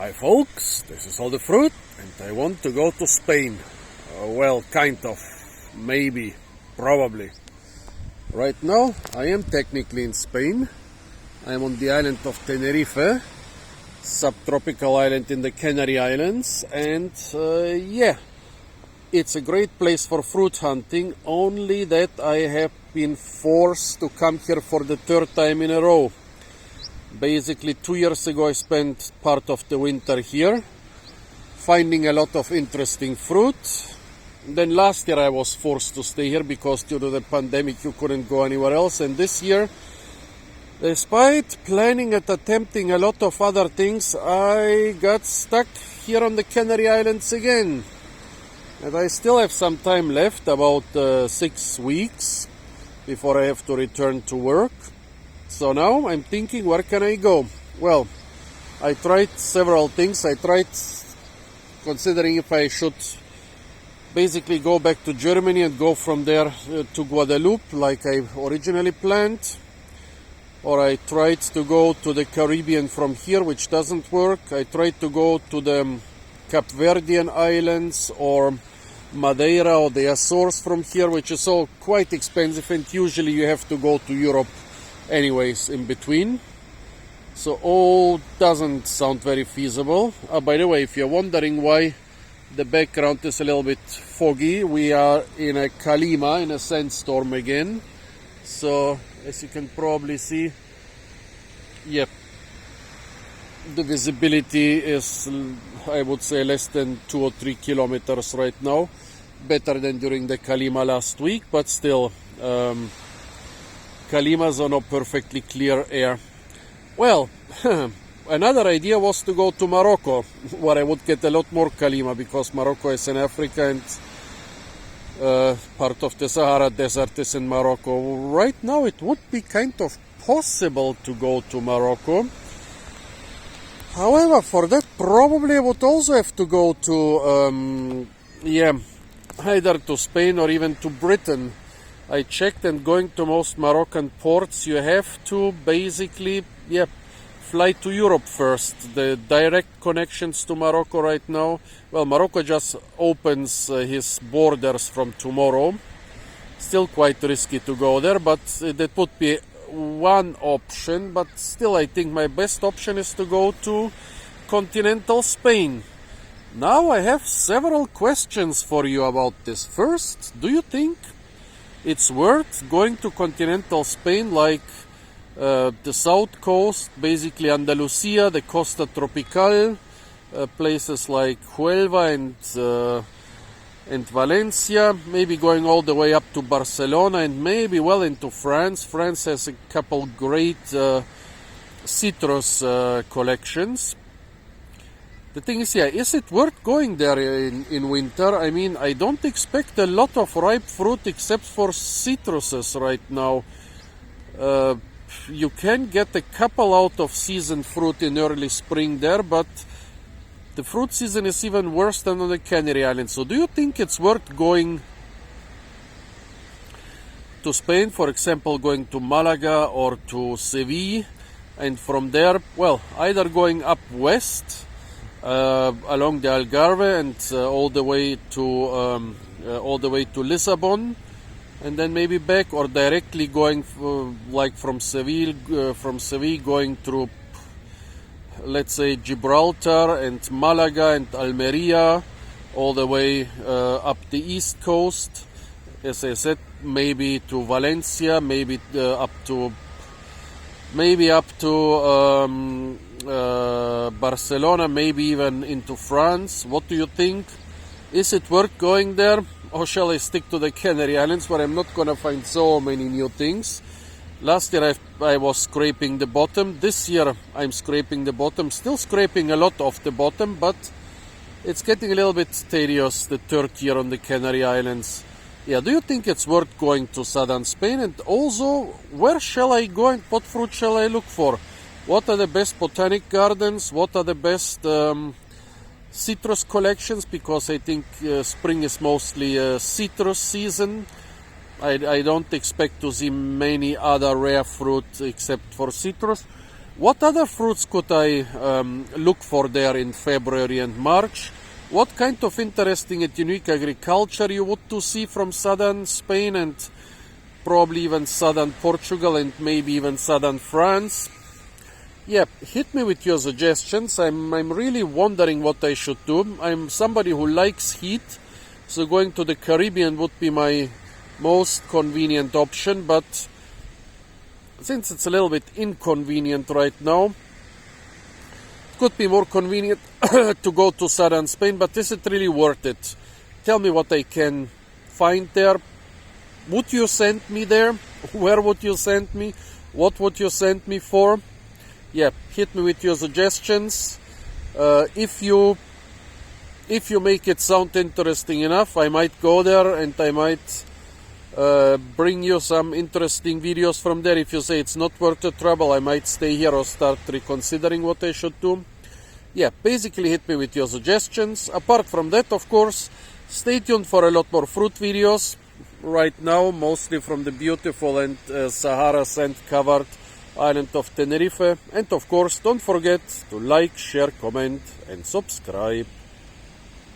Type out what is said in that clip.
Hi folks, this is All the Fruit and I want to go to Spain. Well, kind of, maybe, probably. Right now I am technically in Spain. I am on the island of Tenerife, subtropical island in the Canary Islands, and yeah, it's a great place for fruit hunting, only that I have been forced to come here for the third time in a row. Basically 2 years ago I spent part of the winter here, finding a lot of interesting fruit. Then last year I was forced to stay here because due to the pandemic you couldn't go anywhere else. And this year, despite planning and attempting a lot of other things, I got stuck here on the Canary Islands again. And I still have some time left, about 6 weeks, before I have to return to work. So now I'm thinking, where can I go? Well, I tried several things. I tried considering if I should basically go back to Germany and go from there to Guadeloupe like I originally planned. Or I tried to go to the Caribbean from here, which doesn't work. I tried to go to the Cape Verdean Islands or Madeira or the Azores from here, which is all quite expensive, and usually you have to go to Europe anyways in between. So all doesn't sound very feasible. By the way, if you're wondering why the background is a little bit foggy, we are in a Calima, in a sandstorm again. So as you can probably see, yep, the visibility is, I would say, less than 2 or 3 kilometers right now. Better than during the Calima last week, but still Calimas are not perfectly clear air. Well, another idea was to go to Morocco, where I would get a lot more Calima, because Morocco is in Africa and part of the Sahara Desert is in Morocco. Right now it would be kind of possible to go to Morocco. However, for that probably I would also have to go to, either to Spain or even to Britain. I checked, and going to most Moroccan ports you have to basically fly to Europe first. The direct connections to Morocco right now, well, Morocco just opens his borders from tomorrow. Still quite risky to go there, but that would be one option. But still, I think my best option is to go to continental Spain. Now I have several questions for you about this. First, do you think it's worth going to continental Spain, like the south coast, basically Andalusia, the Costa Tropical, places like Huelva and Valencia, maybe going all the way up to Barcelona and maybe well into France. France has a couple great citrus collections. The thing is, is it worth going there in winter? I mean, I don't expect a lot of ripe fruit except for citruses right now. You can get a couple out of season fruit in early spring there, but the fruit season is even worse than on the Canary Islands. So do you think it's worth going to Spain, for example, going to Malaga or to Seville, and from there, well, either going up west along the Algarve and all the way to Lisbon, and then maybe back, or directly going like from Seville going through, let's say, Gibraltar and Malaga and Almeria, all the way up the east coast, as I said, maybe to Valencia, maybe up to Barcelona, maybe even into France. What do you think? Is it worth going there, or shall I stick to the Canary Islands, where I'm not gonna find so many new things? Last year I was scraping the bottom. This year I'm scraping the bottom, still scraping a lot off the bottom, but it's getting a little bit tedious the third year on the Canary Islands. Do you think it's worth going to southern Spain? And also, where shall I go and what fruit shall I look for? What are the best botanic gardens? What are the best citrus collections? Because I think spring is mostly citrus season. I don't expect to see many other rare fruit except for citrus. What other fruits could I look for there in February and March? What kind of interesting and unique agriculture you would to see from southern Spain and probably even southern Portugal and maybe even southern France? Yeah, hit me with your suggestions. I'm really wondering what I should do. I'm somebody who likes heat, so going to the Caribbean would be my most convenient option, but since it's a little bit inconvenient right now, it could be more convenient to go to southern Spain, but is it really worth it? Tell me what I can find there. Would you send me there? Where would you send me? What would you send me for? Yeah, hit me with your suggestions. If you make it sound interesting enough, I might go there and I might bring you some interesting videos from there. If you say it's not worth the trouble, I might stay here or start reconsidering what I should do. Yeah, basically hit me with your suggestions. Apart from that, of course, stay tuned for a lot more fruit videos. Right now, mostly from the beautiful and Sahara sand-covered island of Tenerife. And of course, don't forget to like, share, comment and subscribe.